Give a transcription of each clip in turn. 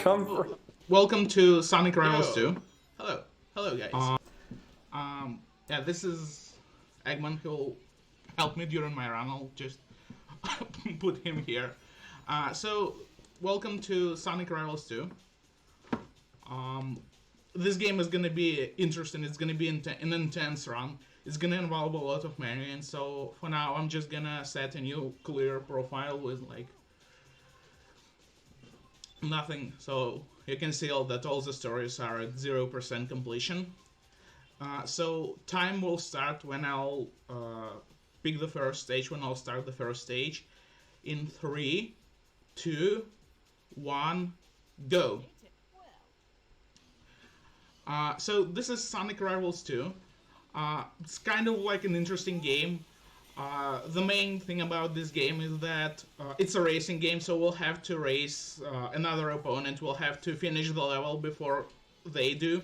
come from? Welcome to Sonic Rivals Yo. 2. Hello guys. Yeah, this is Eggman who'll help me during my run. I'll just put him here. So, welcome to Sonic Rivals 2. This game is gonna be interesting. It's gonna be an intense run. It's gonna involve a lot of menus. So for now, I'm just gonna set a new clear profile with like nothing. So you can see that all the stories are at 0% completion. So time will start when I'll pick the first stage, when I'll start the first stage. In 3, 2, 1, go. So this is Sonic Rivals 2. It's kind of like an interesting game. The main thing about this game is that it's a racing game, so we'll have to race another opponent. We'll have to finish the level before they do.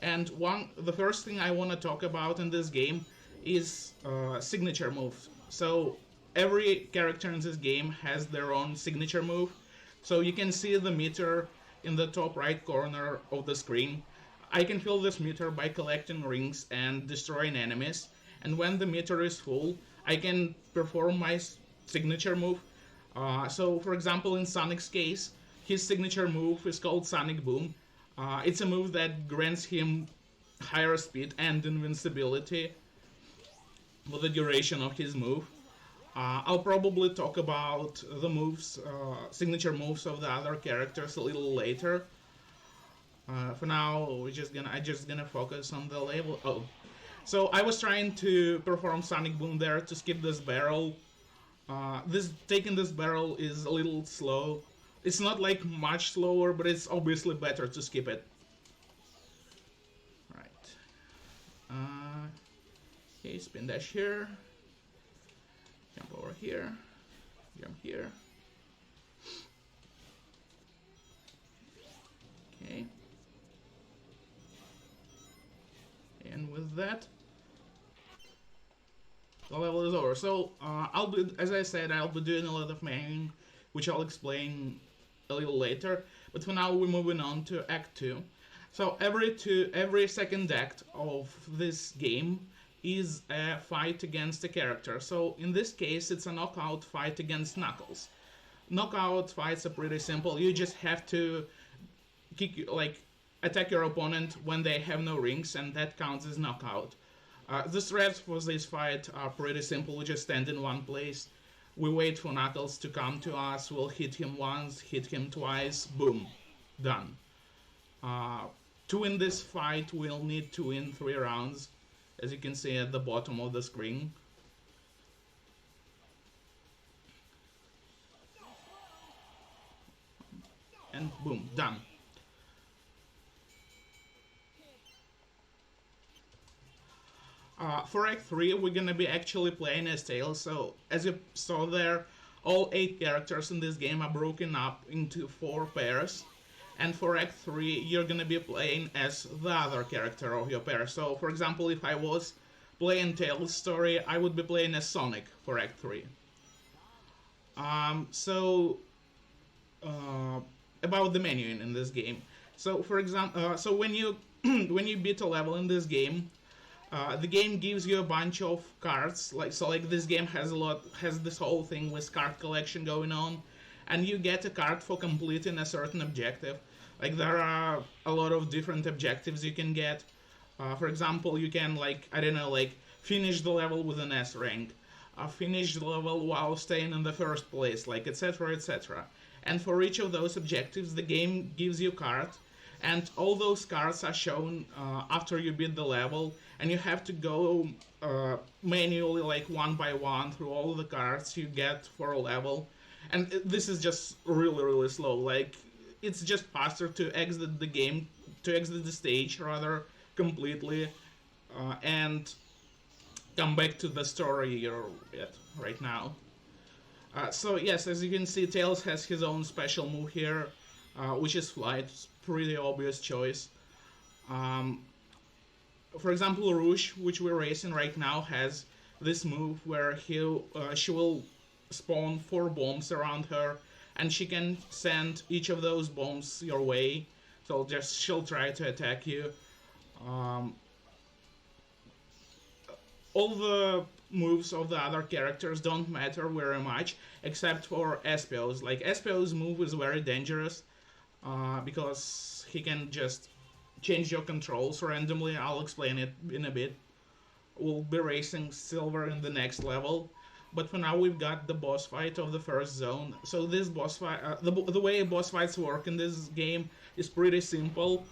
And the first thing I want to talk about in this game is signature moves. So every character in this game has their own signature move. So you can see the meter in the top right corner of the screen. I can fill this meter by collecting rings and destroying enemies. And when the meter is full, I can perform my signature move. So, for example, in Sonic's case, his signature move is called Sonic Boom. It's a move that grants him higher speed and invincibility for the duration of his move. I'll probably talk about the moves, signature moves of the other characters a little later. For now, I'm just gonna focus on the level. Oh, so I was trying to perform Sonic Boom there to skip this barrel. Taking this barrel is a little slow. It's not like much slower, but it's obviously better to skip it. Right. Okay, spin dash here. Jump over here. Jump here. Okay. And with that, the level is over. So as I said, I'll be doing a lot of manuing, which I'll explain a little later. But for now, we're moving on to Act 2. So every second act of this game is a fight against a character. So in this case, it's a knockout fight against Knuckles. Knockout fights are pretty simple. You just have to attack your opponent when they have no rings, and that counts as knockout. The threats for this fight are pretty simple. We just stand in one place. We wait for Knuckles to come to us. We'll hit him once, hit him twice, boom, done. To win this fight, we'll need to win 3 rounds, as you can see at the bottom of the screen. And boom, done. For Act 3, we're gonna be actually playing as Tails. So, as you saw there, all 8 characters in this game are broken up into 4 pairs. And for Act 3, you're gonna be playing as the other character of your pair. So, for example, if I was playing Tails' story, I would be playing as Sonic for Act 3. About the menuing in this game. So, for example, so when you when you beat a level in this game, the game gives you a bunch of cards. Like this game has this whole thing with card collection going on, and you get a card for completing a certain objective. Like there are a lot of different objectives you can get. For example, you can finish the level with an S rank, finish the level while staying in the first place, like etc. etc. And for each of those objectives, the game gives you cards. And all those cards are shown after you beat the level, and you have to go manually, like one by one, through all the cards you get for a level. And this is just really, really slow. Like, it's just faster to exit the game, to exit the stage, rather, completely, and come back to the story you're at right now. So yes, as you can see, Tails has his own special move here, which is Flight. Pretty obvious choice. For example, Rouge, which we're racing right now, has this move where she will spawn 4 bombs around her and she can send each of those bombs your way. So just she'll try to attack you. Um, all the moves of the other characters don't matter very much, except for Espio's. Like Espio's move is very dangerous because he can just change your controls randomly. I'll explain it in a bit. We'll be racing Silver in the next level. But for now, we've got the boss fight of the first zone. So this boss fight, the way boss fights work in this game is pretty simple.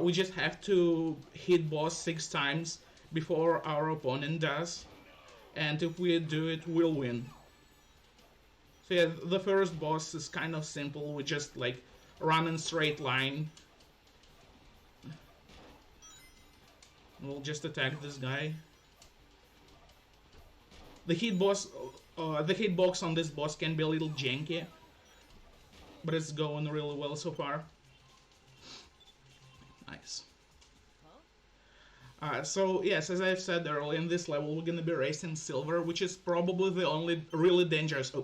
We just have to hit boss 6 times before our opponent does, and if we do it, we'll win. So yeah, the first boss is kind of simple. We just like run in straight line. We'll just attack this guy. The hitbox on this boss can be a little janky, but it's going really well so far. Nice. So yes, as I've said earlier, in this level we're gonna be racing Silver, which is probably the only really dangerous,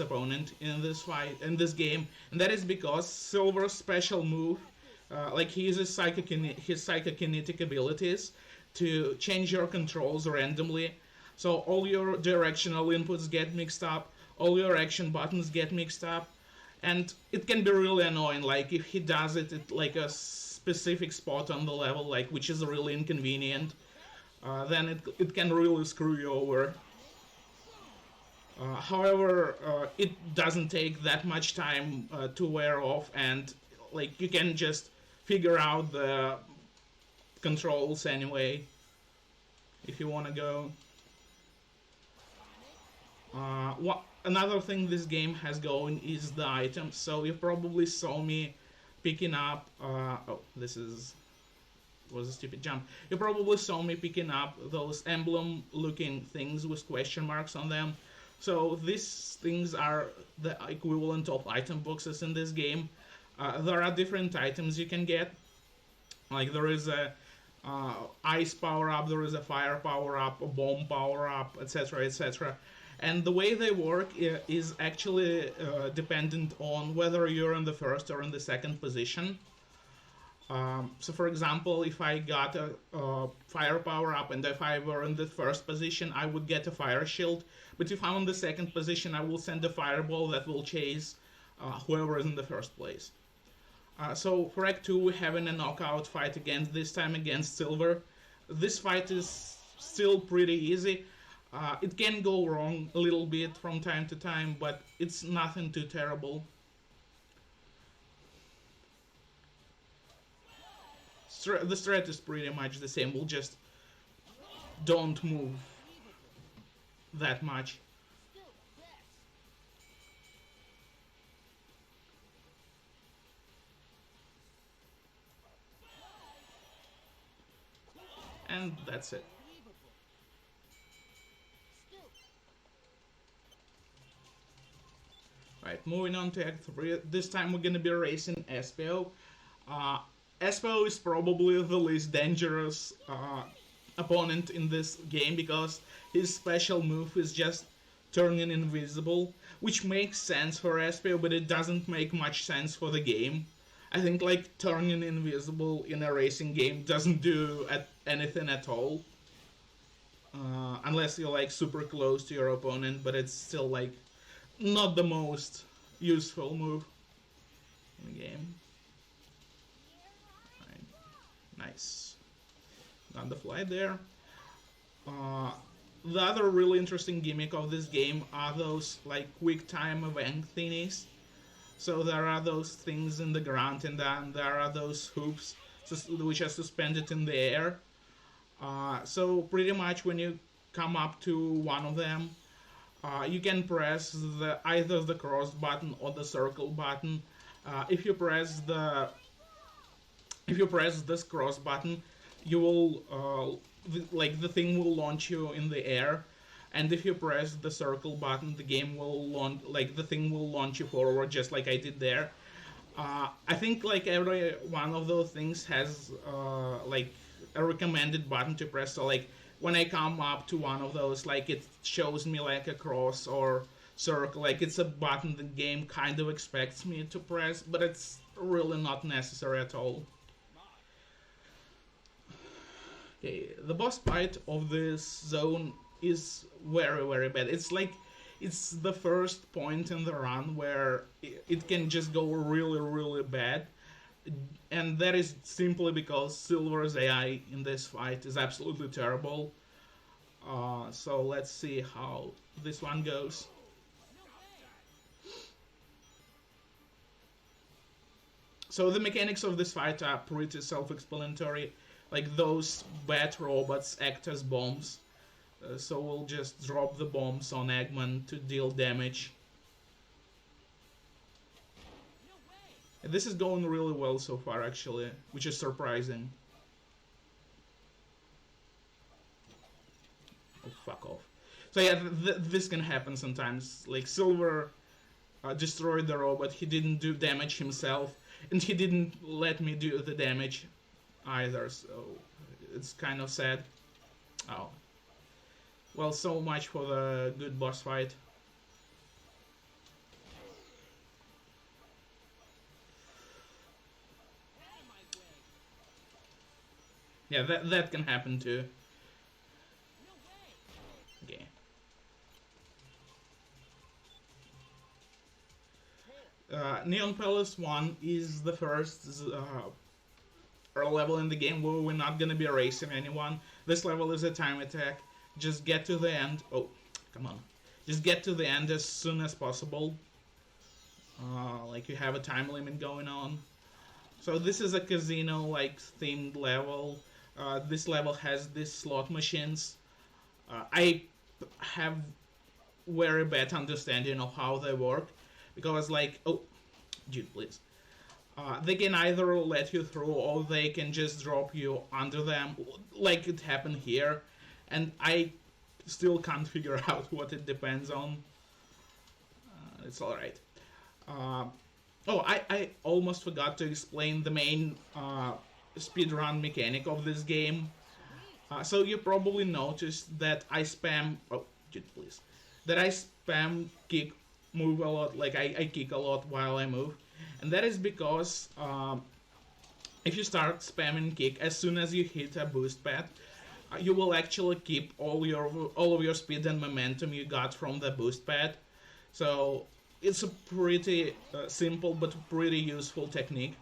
opponent in this fight, in this game, and that is because Silver's special move, like he uses his psychokinetic abilities to change your controls randomly. So all your directional inputs get mixed up, all your action buttons get mixed up, and it can be really annoying. Like if he does it at like a specific spot on the level, like which is really inconvenient, then it can really screw you over. However, it doesn't take that much time to wear off, and like you can just figure out the controls anyway if you want to go. Another thing this game has going is the items. So you probably saw me picking up. This was a stupid jump. You probably saw me picking up those emblem-looking things with question marks on them. So these things are the equivalent of item boxes in this game. There are different items you can get. Like there is a ice power up, there is a fire power up, a bomb power up, etc., etc. And the way they work is actually dependent on whether you're in the first or in the second position. So for example, if I got a fire power up and if I were in the first position, I would get a fire shield. But if I'm in the second position, I will send a fireball that will chase whoever is in the first place. So for Act 2, we're having a knockout fight this time against Silver. This fight is still pretty easy. It can go wrong a little bit from time to time, but it's nothing too terrible. The strat is pretty much the same. We'll just don't move that much. And that's it. Right, moving on to Act 3. This time we're gonna be racing Espio. Espio is probably the least dangerous opponent in this game because his special move is just turning invisible, which makes sense for Espio, but it doesn't make much sense for the game. I think like turning invisible in a racing game doesn't do anything at all, unless you're like super close to your opponent, but it's still like not the most useful move in the game. Right. Nice. Got the fly there. The other really interesting gimmick of this game are those like quick time event thingies. So there are those things in the ground, and then there are those hoops which are suspended in the air. So pretty much when you come up to one of them, you can press either the cross button or the circle button. If you press this cross button, you will the thing will launch you in the air, and if you press the circle button, the game will the thing will launch you forward, just like I did there. I think like every one of those things has like a recommended button to press. So like when I come up to one of those, like it shows me like a cross or circle. Like, it's a button the game kind of expects me to press, but it's really not necessary at all. Okay, the boss fight of this zone is very, very bad. It's like, it's the first point in the run where it can just go really, really bad. And that is simply because Silver's AI in this fight is absolutely terrible. So let's see how this one goes. So the mechanics of this fight are pretty self-explanatory. Like, those bat robots act as bombs. So we'll just drop the bombs on Eggman to deal damage. And this is going really well so far, actually, which is surprising. Oh, fuck off. So yeah, this can happen sometimes. Like, Silver destroyed the robot, he didn't do damage himself, and he didn't let me do the damage either, so it's kind of sad. Oh. Well, so much for the good boss fight. Yeah, that can happen too. Okay. Neon Palace 1 is the first level in the game where we're not gonna be racing anyone. This level is a time attack. Just get to the end. Oh, come on. Just get to the end as soon as possible. Like, you have a time limit going on. So this is a casino-like themed level. This level has these slot machines. I have very bad understanding of how they work. Because, like, oh, dude, please. They can either let you through or they can just drop you under them, like it happened here. And I still can't figure out what it depends on. It's alright. Oh, I almost forgot to explain the main speedrun mechanic of this game. So you probably noticed that I spam... Oh, dude, please. That I spam kick move a lot. Like, I kick a lot while I move. And that is because if you start spamming kick as soon as you hit a boost pad, you will actually keep all of your speed and momentum you got from the boost pad. So it's a pretty simple but pretty useful technique.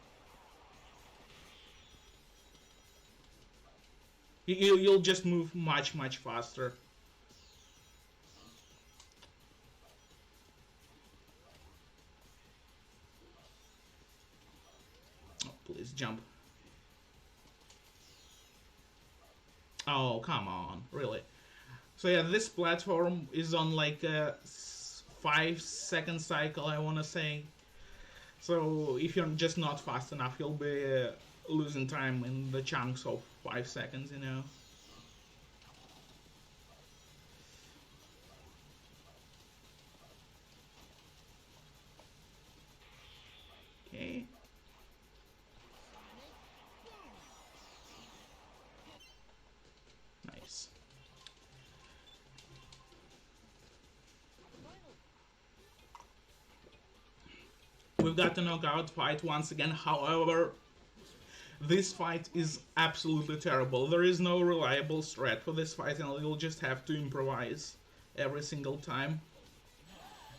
You'll just move much faster. Oh, please jump. Oh, come on, really. So yeah, this platform is on like a 5-second cycle, I wanna say. So if you're just not fast enough, you'll be losing time in the chunks of 5 seconds, you know. Okay. Nice. We've got a knockout fight once again, however, this fight is absolutely terrible. There is no reliable strat for this fight and you'll just have to improvise every single time.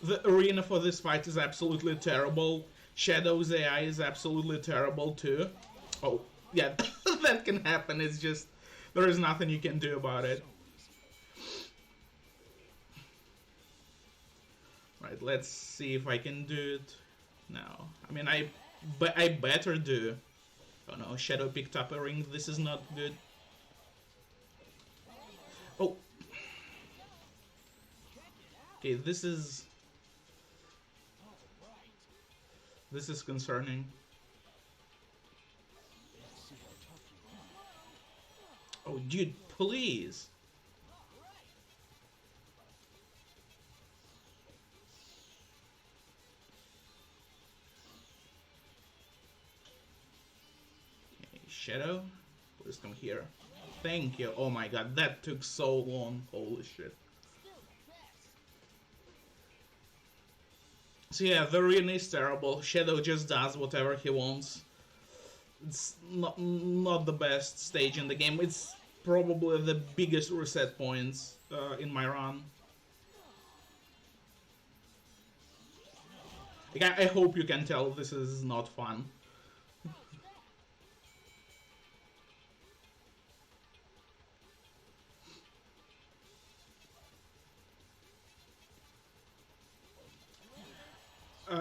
The arena for this fight is absolutely terrible. Shadow's AI is absolutely terrible too. Oh, yeah, that can happen. It's just, there is nothing you can do about it. Right, let's see if I can do it now. I mean, I better do. Oh no, Shadow picked up a ring. This is not good. Oh. Okay, this is concerning. Oh, dude, please. Okay, Shadow, please come here. Thank you. Oh my god, that took so long. Holy shit. So yeah, the arena is terrible. Shadow just does whatever he wants. It's not the best stage in the game. It's probably the biggest reset points in my run. Like, I hope you can tell this is not fun.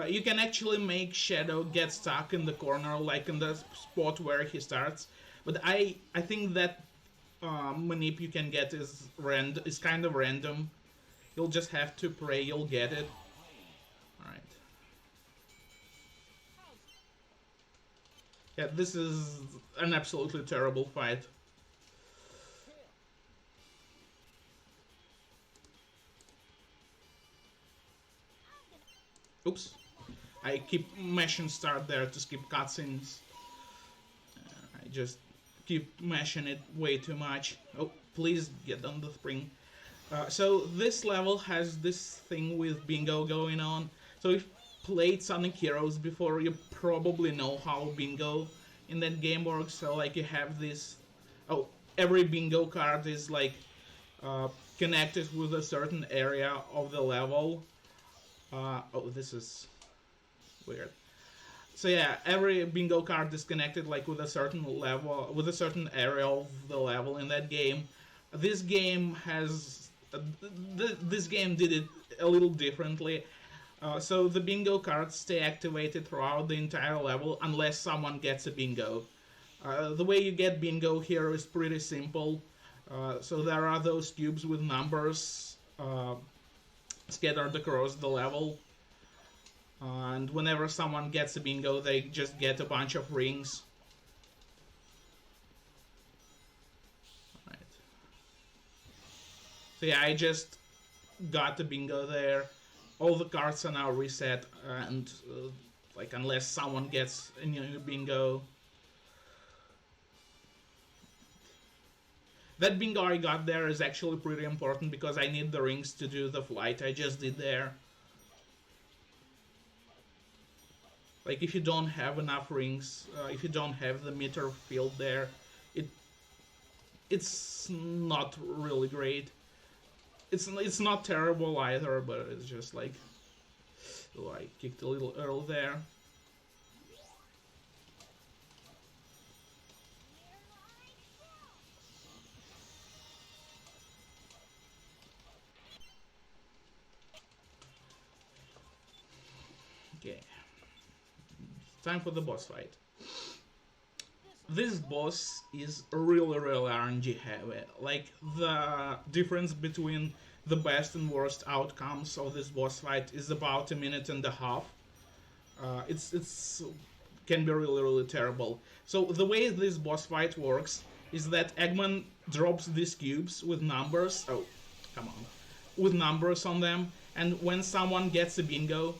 You can actually make Shadow get stuck in the corner, like in the spot where he starts. But I think that manip you can get is kind of random. You'll just have to pray you'll get it. All right. Yeah, this is an absolutely terrible fight. Oops. I keep mashing start there to skip cutscenes. I just keep mashing it way too much. Oh, please get on the spring. So this level has this thing with bingo going on. So if you played Sonic Heroes before, you probably know how bingo in that game works. So like you have this, oh, every bingo card is like connected with a certain area of the level. Oh, this is weird. So yeah, every bingo card is connected like with a certain level, with a certain area of the level in that game. This game has, this game did it a little differently. So the bingo cards stay activated throughout the entire level unless someone gets a bingo. The way you get bingo here is pretty simple. So there are those cubes with numbers scattered across the level. And whenever someone gets a bingo, they just get a bunch of rings. Right. So yeah, I just got a bingo there. All the cards are now reset, and like unless someone gets a new bingo. That bingo I got there is actually pretty important because I need the rings to do the flight I just did there. Like if you don't have enough rings, if you don't have the meter field there, it's not really great. It's not terrible either, but it's just like, oh, I kicked a little early there. Okay, time for the boss fight. This boss is really RNG heavy. Like the difference between the best and worst outcomes of this boss fight is about a minute and a half. It's can be really terrible. So the way this boss fight works is that Eggman drops these cubes with numbers. Oh, come on, with numbers on them, and when someone gets a bingo,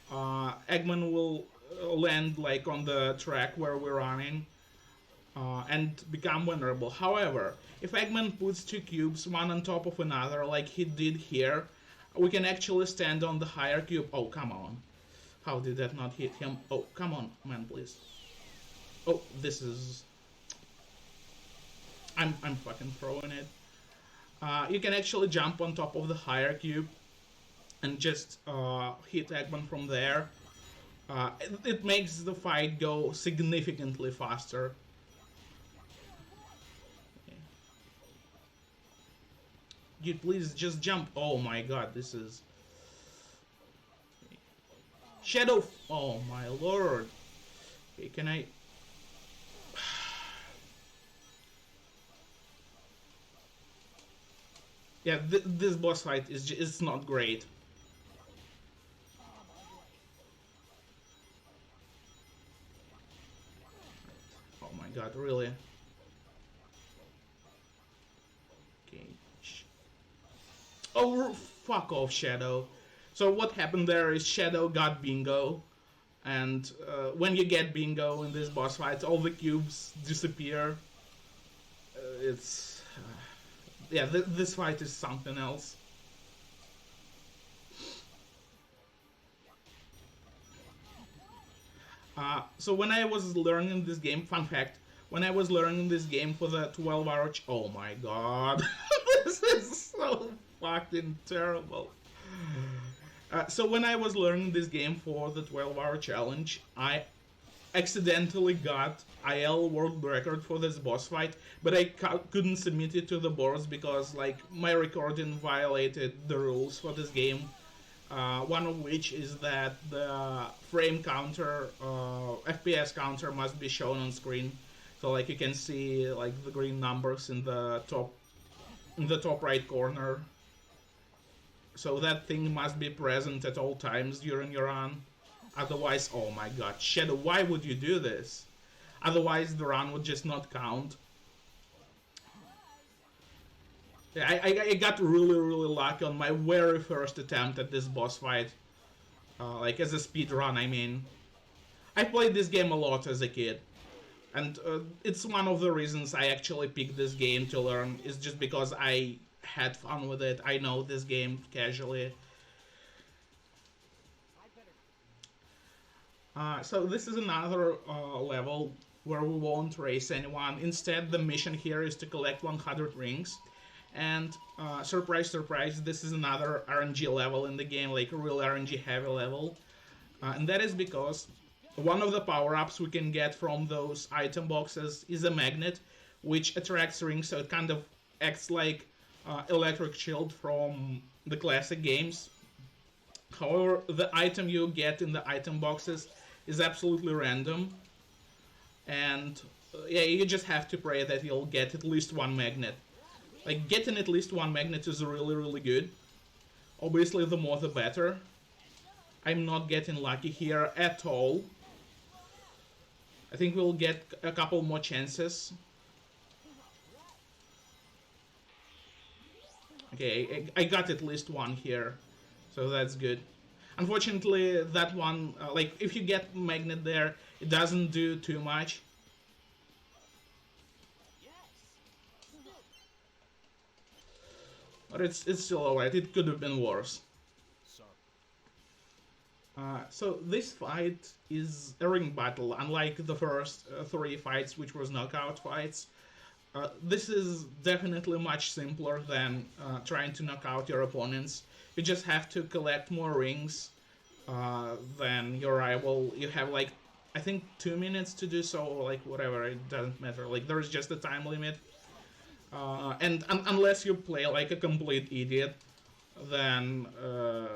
Eggman will land like on the track where we're running and become vulnerable. However, if Eggman puts two cubes one on top of another like he did here, we can actually stand on the higher cube. Oh, come on. How did that not hit him? Oh, come on, man, please. Oh, this is... I'm fucking throwing it. You can actually jump on top of the higher cube and just hit Eggman from there. It makes the fight go significantly faster. Dude, please just jump. Oh my god, this is... Shadow... Oh my lord. Okay, can I... Yeah, this boss fight is it's not great. Oh my god, really? Okay. Oh, fuck off, Shadow. So what happened there is Shadow got bingo, and when you get bingo in this boss fight, all the cubes disappear. It's... yeah, this fight is something else. So when I was learning this game, fun fact, when I was learning this game for the 12-hour, oh my god, this is so fucking terrible. So when I was learning this game for the 12-hour challenge, I accidentally got IL world record for this boss fight, but I couldn't submit it to the boards because like my recording violated the rules for this game. One of which is that the frame counter, FPS counter, must be shown on screen, so like you can see like the green numbers in the top right corner. So that thing must be present at all times during your run. Otherwise, oh my god, Shadow, why would you do this? Otherwise, the run would just not count. Yeah, I got really lucky on my very first attempt at this boss fight. Like as a speed run, I mean. I played this game a lot as a kid. And it's one of the reasons I actually picked this game to learn, is just because I had fun with it. I know this game casually. So this is another level where we won't race anyone. Instead, the mission here is to collect 100 rings. And surprise, surprise, this is another RNG level in the game, like a real RNG heavy level. And that is because one of the power-ups we can get from those item boxes is a magnet, which attracts rings, so it kind of acts like electric shield from the classic games. However, the item you get in the item boxes is absolutely random, and yeah, you just have to pray that you'll get at least one magnet. Like, getting at least one magnet is really good. Obviously, the more the better. I'm not getting lucky here at all. I think we'll get a couple more chances. Okay, I got at least one here, so that's good. Unfortunately, that one, like, if you get magnet there, it doesn't do too much. But it's still alright, it could have been worse. So this fight is a ring battle, unlike the first three fights, which was knockout fights. This is definitely much simpler than trying to knock out your opponents. You just have to collect more rings than your rival. You have like, I think 2 minutes to do so, or like whatever, it doesn't matter. Like there's just a time limit. And unless you play like a complete idiot, then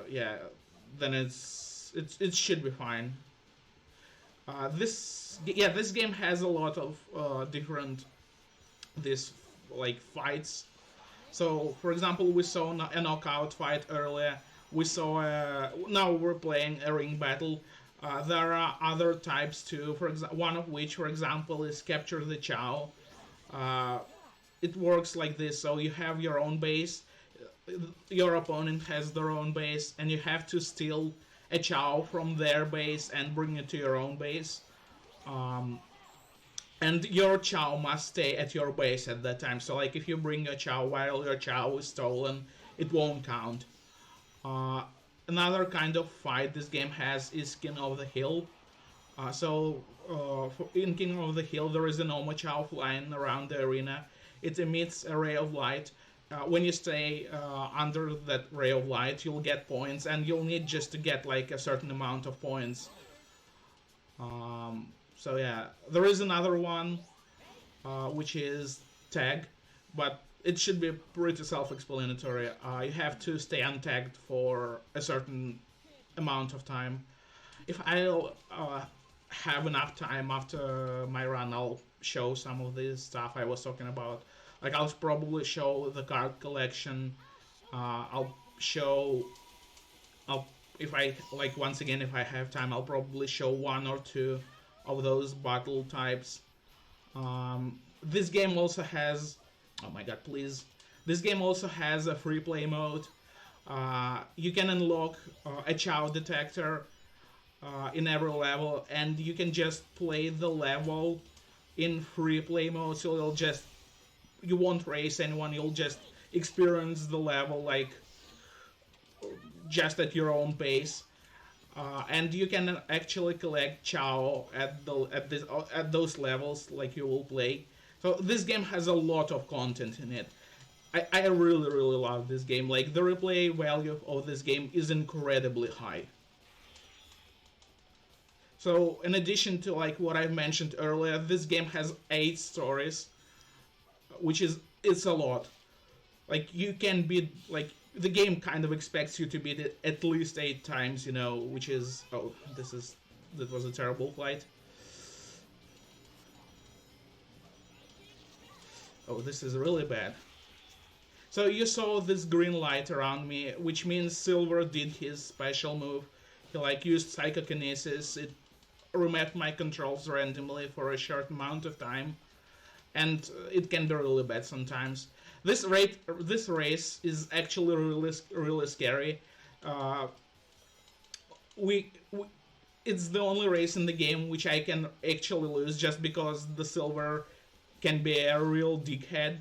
yeah, then it should be fine. This game has a lot of different these like fights. So for example, we saw a knockout fight earlier. We saw now we're playing a ring battle. There are other types too. One of which, for example, is capture the Chow. It works like this: so you have your own base, your opponent has their own base, and you have to steal a Chow from their base and bring it to your own base. And your Chow must stay at your base at that time. So like if you bring your Chow while your Chow is stolen, it won't count. Another kind of fight this game has is King of the Hill. In King of the Hill there is an Oma Chow flying around the arena. It emits a ray of light. When you stay under that ray of light, you'll get points, and you'll need just to get like a certain amount of points. So yeah, there is another one, which is Tag, but it should be pretty self-explanatory. You have to stay untagged for a certain amount of time. If I'll have enough time after my run, I'll show some of this stuff I was talking about. Like I'll probably show the card collection. If I like once again, if I have time, I'll probably show one or two of those battle types. This game also has, oh my god, please. This game also has a free play mode. You can unlock a Chow detector in every level, and you can just play the level in free play mode. So you won't race anyone. You'll just experience the level like just at your own pace. and you can actually collect Chow at those levels like you will play. So this game has a lot of content in it. I really really love this game. Like the replay value of this game is incredibly high. So in addition to like what I mentioned earlier, this game has 8 stories, which is it's a lot. Like you can beat like the game kind of expects you to beat it at least 8 times, you know, which is oh that was a terrible fight. Oh, this is really bad. So you saw this green light around me, which means Silver did his special move. He like used psychokinesis. It remapped my controls randomly for a short amount of time, and it can be really bad sometimes. This race is actually really scary. Uh, we it's the only race in the game which I can actually lose just because the Silver can be a real dickhead,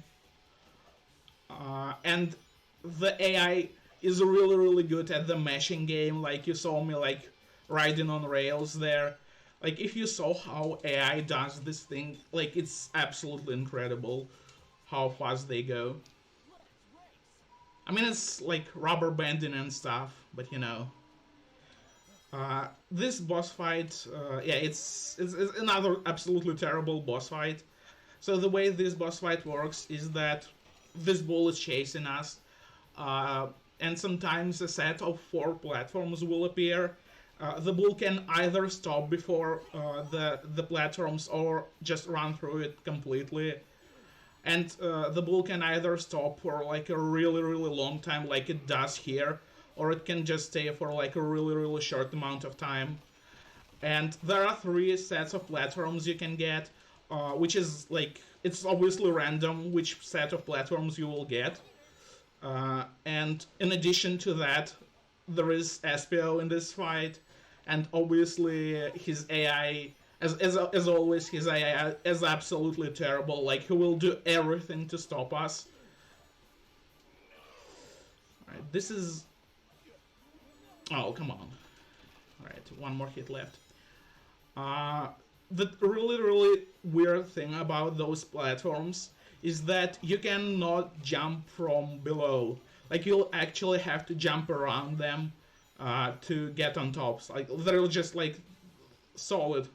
and the AI is really really good at the meshing game. Like you saw me like riding on rails there. Like if you saw how AI does this thing, like it's absolutely incredible how fast they go. I mean it's like rubber banding and stuff, but you know. This boss fight, yeah, it's another absolutely terrible boss fight. So the way this boss fight works is that this bull is chasing us, uh, and sometimes a set of 4 platforms will appear. The bull can either stop before the platforms or just run through it completely. And the bull can either stop for like a really really long time, like it does here, or it can just stay for like a really really short amount of time. And there are 3 sets of platforms you can get, which is like it's obviously random which set of platforms you will get. And in addition to that, there is Espio in this fight, and obviously his AI, as always, his AI is absolutely terrible. Like he will do everything to stop us. All right, this is. Oh come on! All right, one more hit left. Uh, the really really weird thing about those platforms is that you cannot jump from below. Like you'll actually have to jump around them to get on tops. Like they're just like solid,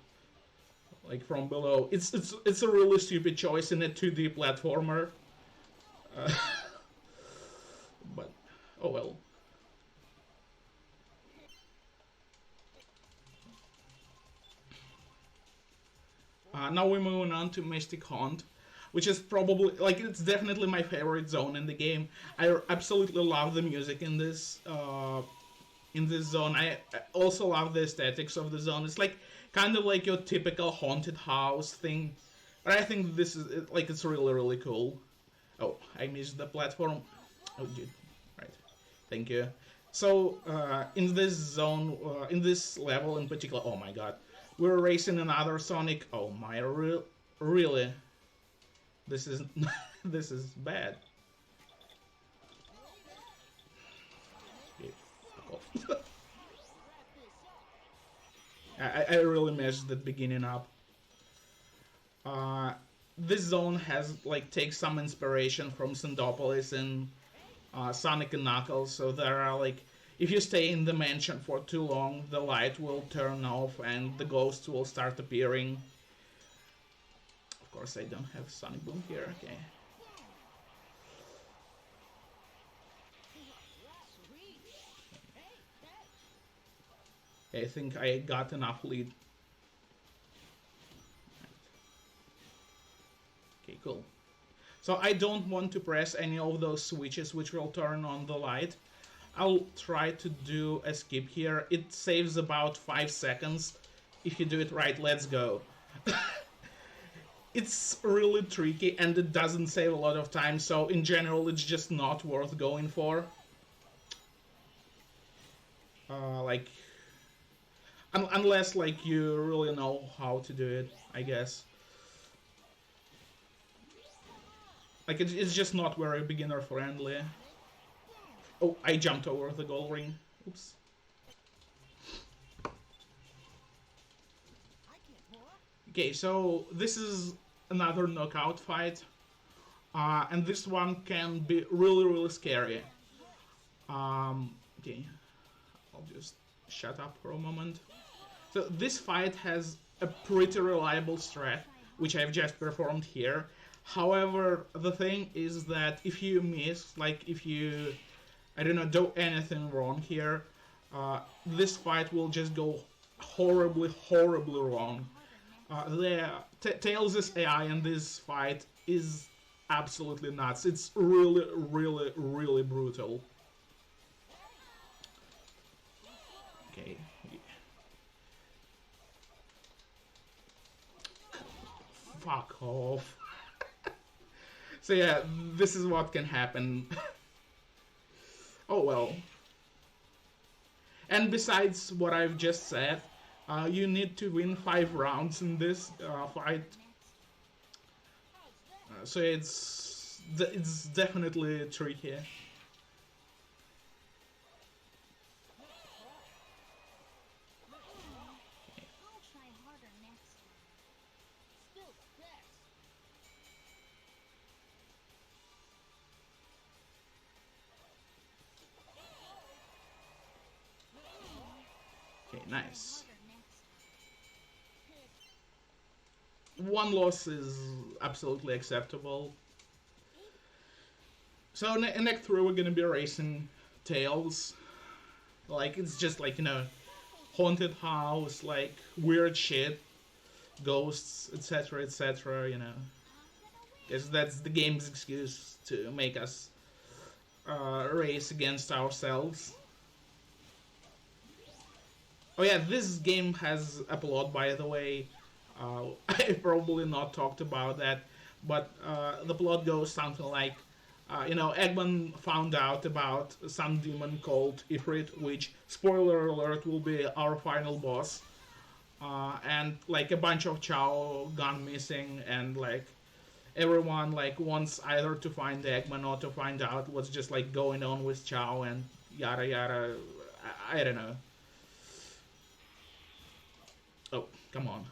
like from below. It's a really stupid choice in a 2D platformer, uh, but oh well. Now we're moving on to Mystic Hunt, which is probably like it's definitely my favorite zone in the game. I absolutely love the music in this zone. I also love the aesthetics of the zone. It's like kind of like your typical haunted house thing, but I think this is like it's really really cool. Oh, I missed the platform. Oh, dude. Right. Thank you. So in this zone, in this level in particular, oh my god, we're racing another Sonic. Oh my, really? This is this is bad. I really messed the beginning up. Uh, this zone has like takes some inspiration from Syndopolis and Sonic and Knuckles. So there are like if you stay in the mansion for too long, the light will turn off and the ghosts will start appearing. Of course, I don't have Sonic Boom here. Okay. I think I got enough lead. Okay, cool. So I don't want to press any of those switches which will turn on the light. I'll try to do a skip here. It saves about 5 seconds. If you do it right, let's go. It's really tricky and it doesn't save a lot of time, so in general it's just not worth going for. Like unless like you really know how to do it, I guess. Like it's just not very beginner friendly. Oh, I jumped over the gold ring. Oops. Okay, so this is another knockout fight, and this one can be really, really scary. Okay, I'll just shut up for a moment. So this fight has a pretty reliable strat, which I've just performed here. However, the thing is that if you miss, like if you, I don't know, do anything wrong here, this fight will just go horribly, horribly wrong. The Tails' AI in this fight is absolutely nuts. It's really, really, really brutal. Okay. Fuck off. So yeah, this is what can happen. Oh well. And besides what I've just said, you need to win 5 rounds in this fight. So it's definitely tricky. Okay, nice. One loss is absolutely acceptable. So in Act 3 we're gonna be racing Tails. Like, it's just like, you know, haunted house, like, weird shit, ghosts, etc., you know. Because that's the game's excuse to make us race against ourselves. Oh yeah, this game has a plot, by the way. I probably not talked about that, but the plot goes something like, you know, Eggman found out about some demon called Ifrit, which, spoiler alert, will be our final boss. And like a bunch of Chow gone missing, and like everyone like wants either to find Eggman or to find out what's just like going on with Chow and yada yada. I don't know. Oh, come on.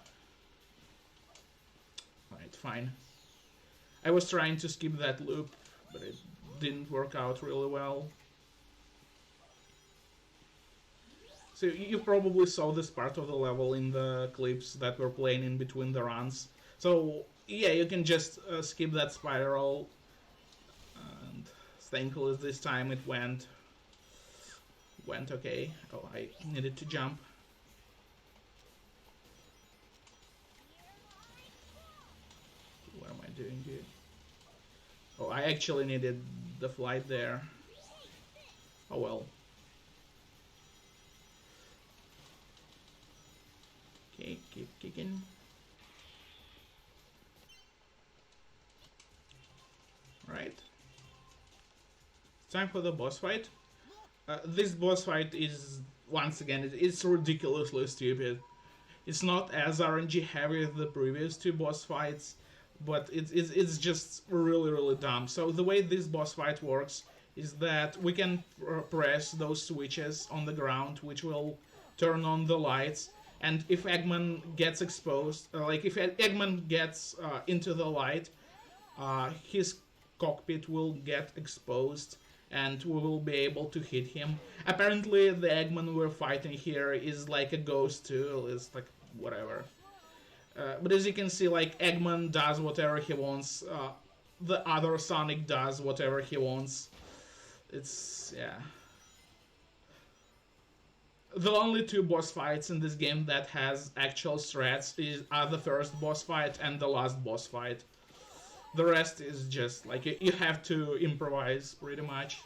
Alright, fine. I was trying to skip that loop, but it didn't work out really well. So you probably saw this part of the level in the clips that were playing in between the runs. So yeah, you can just skip that spiral. And thankfully this time it went okay. Oh, I needed to jump. What am I doing here? Oh, I actually needed the flight there. Oh well. Okay, keep kicking. Right. Time for the boss fight. This boss fight is, once again, it's ridiculously stupid. It's not as RNG heavy as the previous 2 boss fights, but it's just really, really dumb. So the way this boss fight works is that we can press those switches on the ground, which will turn on the lights. And if Eggman gets exposed, like if Eggman gets into the light, his cockpit will get exposed and we will be able to hit him. Apparently the Eggman we're fighting here is like a ghost too, it's like whatever. But as you can see, like, Eggman does whatever he wants, the other Sonic does whatever he wants. It's, yeah. The only 2 boss fights in this game that has actual strats are the first boss fight and the last boss fight. The rest is just, like, you have to improvise, pretty much.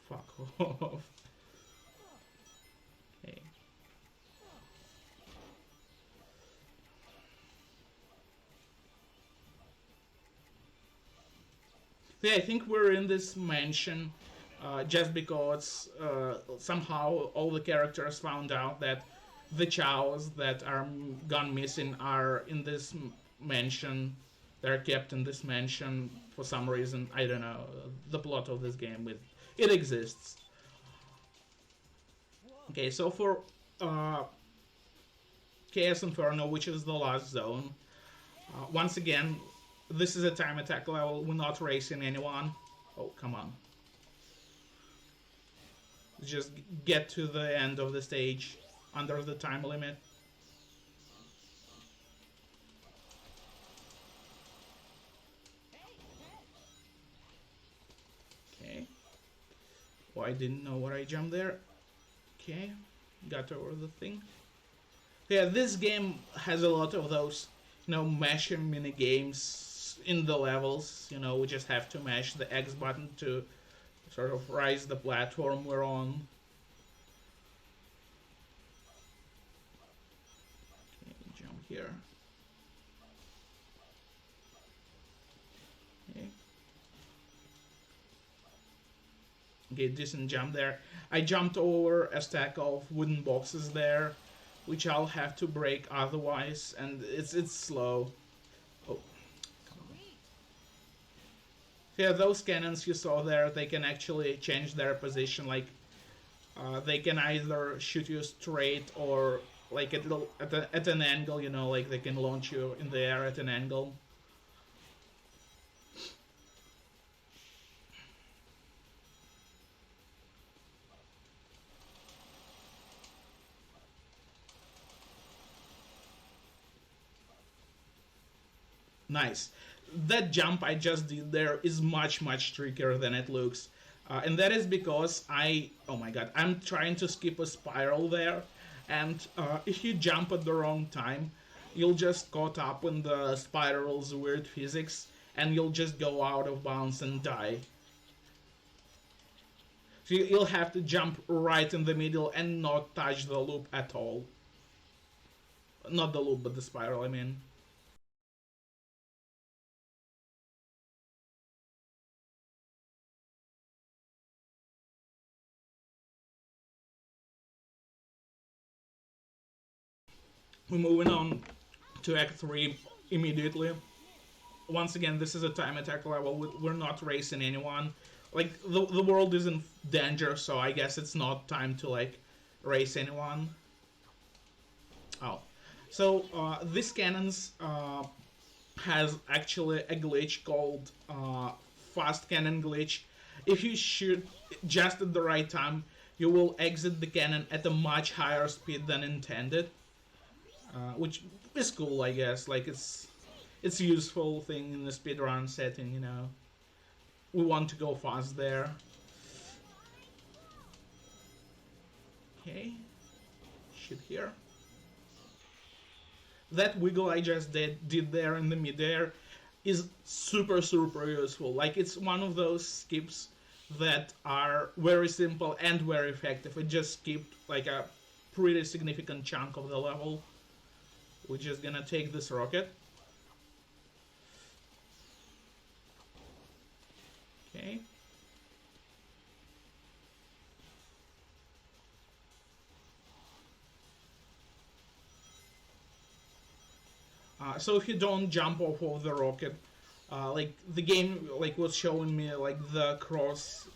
Fuck off. Okay. Yeah, I think we're in this mansion just because somehow all the characters found out that the chows that are gone missing are in this mansion. They're kept in this mansion for some reason. I don't know. The plot of this game, with it exists. Okay, so for uh, Chaos Inferno, which is the last zone, once again, this is a time attack level. We're not racing anyone. Oh, come on. Just get to the end of the stage under the time limit. Okay. Oh, I didn't know where I jumped there. Okay. Got over the thing. Yeah, this game has a lot of those, mashing mini games in the levels. We just have to mash the X button to sort of rise the platform we're on. Okay, jump here. Okay. Okay, decent jump there. I jumped over a stack of wooden boxes there, which I'll have to break otherwise, and it's slow. Oh, yeah, those cannons you saw there, they can actually change their position. Like, they can either shoot you straight or like at an angle. Like they can launch you in the air at an angle. Nice. That jump I just did there is much trickier than it looks. And that is because oh my god, I'm trying to skip a spiral there, and if you jump at the wrong time, you'll just caught up in the spiral's weird physics, and you'll just go out of bounds and die. So you'll have to jump right in the middle and not touch the loop at all. Not the loop, but the spiral, I mean. We're moving on to Act 3 immediately. Once again, this is a time attack level. We're not racing anyone. Like, the world is in danger, so I guess it's not time to, like, race anyone. Oh. So, this cannons has actually a glitch called fast cannon glitch. If you shoot just at the right time, you will exit the cannon at a much higher speed than intended. Which is cool, I guess. Like it's a useful thing in the speedrun setting. We want to go fast there. Okay, shoot here. That wiggle I just did there in the midair is super useful. Like it's one of those skips that are very simple and very effective. It just skipped like a pretty significant chunk of the level. We're just gonna take this rocket. Okay. So if you don't jump off of the rocket, like the game like was showing me like the cross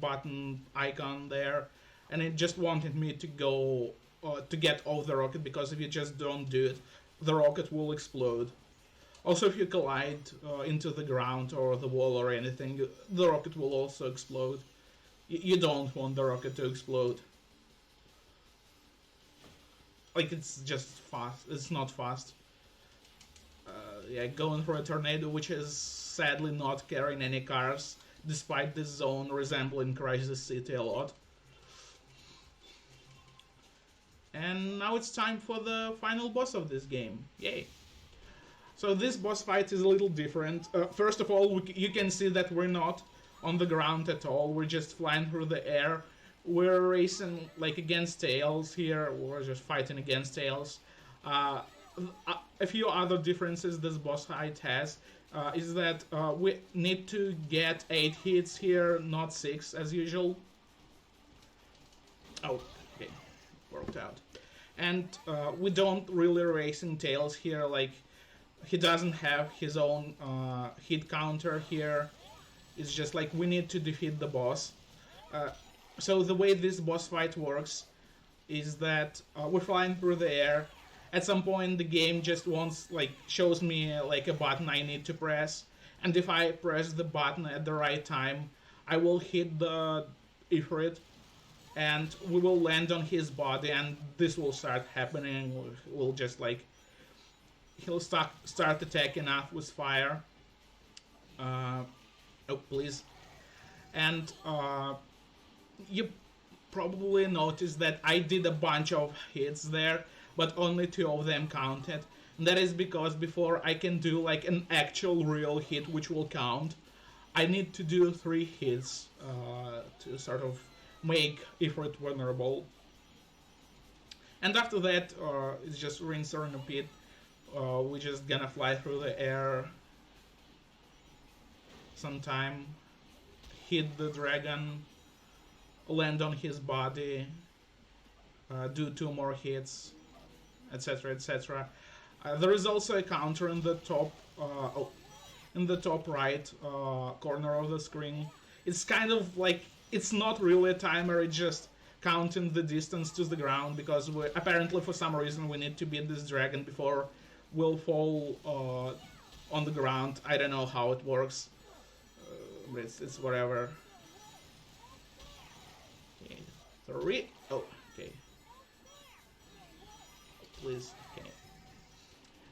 button icon there, and it just wanted me to go to get off the rocket, because if you just don't do it, the rocket will explode. Also, if you collide into the ground or the wall or anything, the rocket will also explode. You don't want the rocket to explode. Like it's just fast. It's not fast. Yeah, going for a tornado, which is sadly not carrying any cars, despite this zone resembling Crisis City a lot. And now it's time for the final boss of this game. Yay! So this boss fight is a little different. First of all, you can see that we're not on the ground at all. We're just flying through the air. We're racing like against Tails here. We're just fighting against Tails. A few other differences this boss fight has is that we need to get 8 hits here, not 6 as usual. Oh, okay, worked out. And we don't really racing Tails here. Like he doesn't have his own hit counter here. It's just like we need to defeat the boss. So the way this boss fight works is that we're flying through the air. At some point, the game just wants like shows me like a button I need to press, and if I press the button at the right time, I will hit the Ifrit, and we will land on his body, and this will start happening. We'll just like he'll start attacking us with fire. Uh, oh please, and you probably noticed that I did a bunch of hits there, but only two of them counted. And that is because before I can do like an actual real hit which will count, I need to do three hits to sort of make Ifrit vulnerable. And after that, it's just rinse and repeat. We're just gonna fly through the air sometime, hit the dragon, land on his body, do two more hits, etc., etc. There is also a counter in the top, in the top right corner of the screen. It's kind of like it's not really a timer; it's just counting the distance to the ground because we apparently for some reason we need to beat this dragon before we'll fall on the ground. I don't know how it works. It's whatever. Okay. Three. Oh, okay. Please. Okay.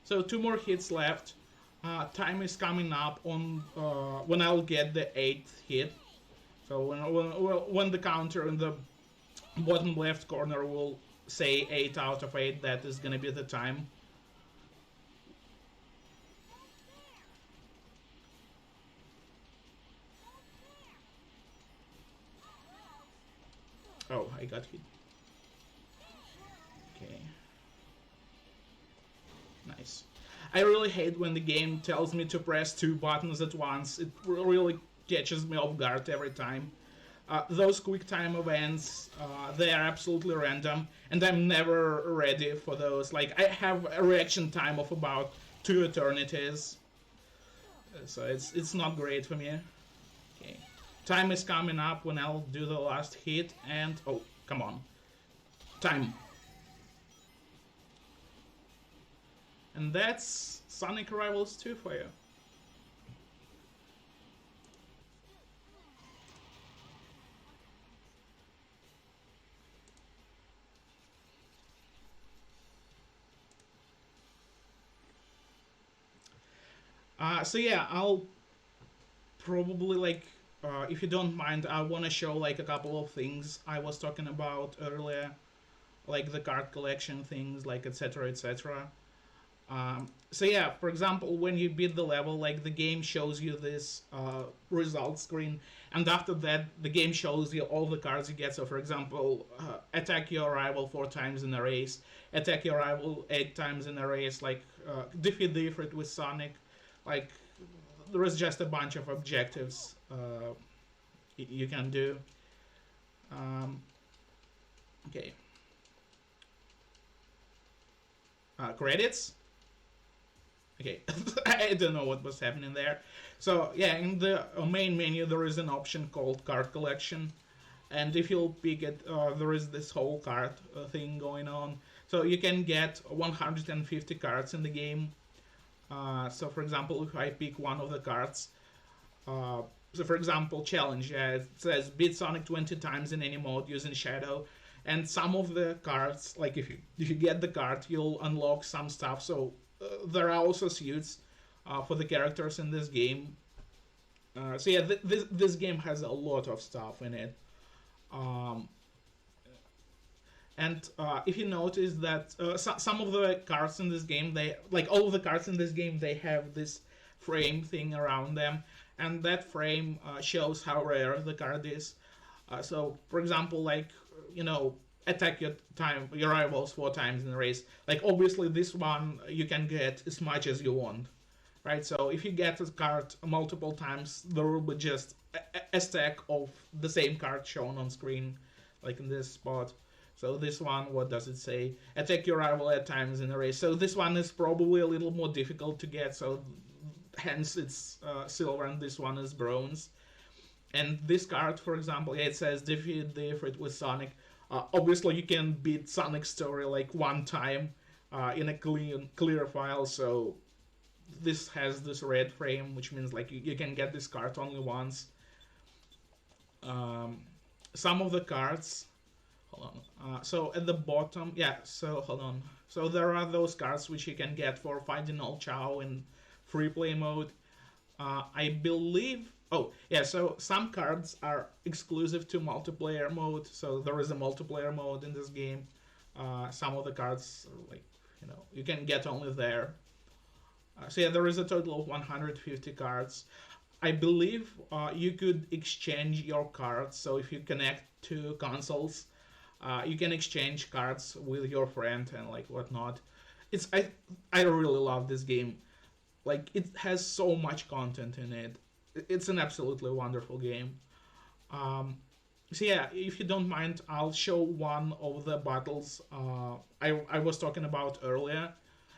So two more hits left. Time is coming up on when I'll get the 8th hit. So when the counter in the bottom left corner will say 8 out of 8, that is gonna be the time. Oh, I got hit. Okay. Nice. I really hate when the game tells me to press two buttons at once. It really catches me off guard every time. Those quick time events, they are absolutely random, and I'm never ready for those. Like, I have a reaction time of about 2 eternities. So it's not great for me. Okay. Time is coming up when I'll do the last hit, and oh, come on. Time. And that's Sonic Rivals 2 for you. So yeah, I'll probably like, if you don't mind, I want to show like a couple of things I was talking about earlier, like the card collection things, like etc. etc. So yeah, for example, when you beat the level, like the game shows you this result screen, and after that, the game shows you all the cards you get. So for example, attack your rival 4 times in a race, attack your rival 8 times in a race, like defeat the Ifrit with Sonic, like there is just a bunch of objectives you can do. Okay. Credits. Okay, I don't know what was happening there. So yeah, in the main menu there is an option called card collection, and if you'll pick it, there is this whole card thing going on. So you can get 150 cards in the game. So for example, if I pick one of the cards, so for example, challenge, it says beat Sonic 20 times in any mode using Shadow, and some of the cards, like if you get the card, you'll unlock some stuff. So there are also suits for the characters in this game. So yeah, this game has a lot of stuff in it. And if you notice that some of the cards in this game, they like all of the cards in this game, they have this frame thing around them, and that frame shows how rare the card is. So, for example, like attack your rivals 4 times in a race. Like obviously, this one you can get as much as you want, right? So if you get a card multiple times, there will be just a stack of the same card shown on screen, like in this spot. So this one, what does it say? Attack your rival 8 times in a race. So this one is probably a little more difficult to get, so hence it's silver, and this one is bronze. And this card, for example, yeah, it says defeat the Ifrit with Sonic. Obviously, you can beat Sonic Story like one time in a clear file, so this has this red frame, which means like you can get this card only once. Um, some of the cards, hold on. So at the bottom, yeah. So hold on. So there are those cards which you can get for finding Old Chow in free play mode. I believe. Oh, yeah. So some cards are exclusive to multiplayer mode. So there is a multiplayer mode in this game. Some of the cards, are like you can get only there. So yeah, there is a total of 150 cards. I believe you could exchange your cards. So if you connect to consoles, you can exchange cards with your friend and like whatnot. It's I really love this game. Like it has so much content in it. It's an absolutely wonderful game. Um, so yeah, if you don't mind, I'll show one of the battles I was talking about earlier.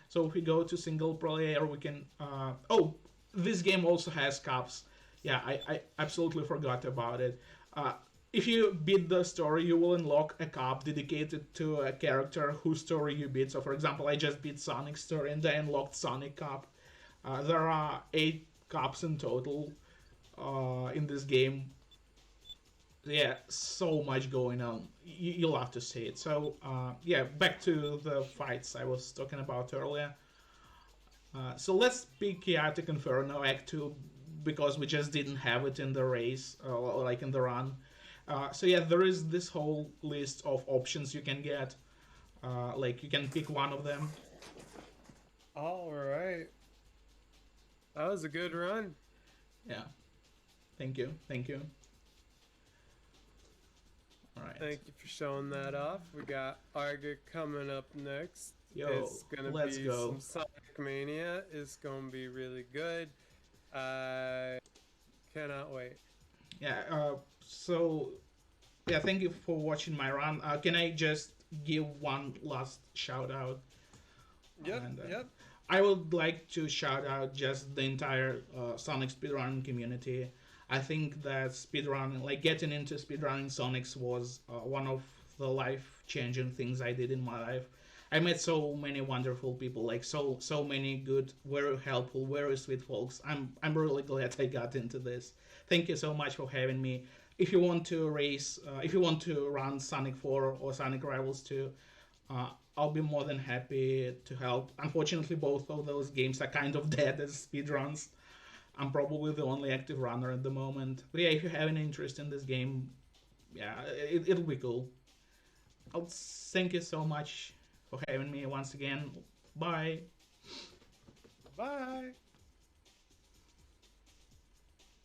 So if we go to single player, we can. Oh, this game also has cups. Yeah, I absolutely forgot about it. If you beat the story, you will unlock a cup dedicated to a character whose story you beat. So, for example, I just beat Sonic's story and I unlocked Sonic Cup. There are 8 cups in total in this game. Yeah, so much going on. You'll have to see it. So, yeah, back to the fights I was talking about earlier. So let's pick Chaotic Inferno Act 2 because we just didn't have it in the race, like in the run. So yeah, there is this whole list of options you can get. Like you can pick one of them. All right. That was a good run. Yeah, thank you, thank you. All right, Thank you for showing that off. We got Arga coming up next. yo, It's gonna let's be go. some Sonic Mania. It's gonna be really good. I cannot wait. Yeah. So yeah, thank you for watching my run. Can I just give one last shout out? Yep, And yep. I would like to shout out just the entire Sonic speedrunning community. I think that speedrunning, like getting into speedrunning Sonics, was one of the life changing things I did in my life. I met so many wonderful people, like so many good, very helpful, very sweet folks. I'm really glad I got into this. Thank you so much for having me. If you want to race, if you want to run Sonic 4 or Sonic Rivals 2, uh, I'll be more than happy to help. Unfortunately, both of those games are kind of dead as speedruns. I'm probably the only active runner at the moment. But yeah, if you have any interest in this game, yeah, it'll be cool. I'll thank you so much for having me once again. Bye.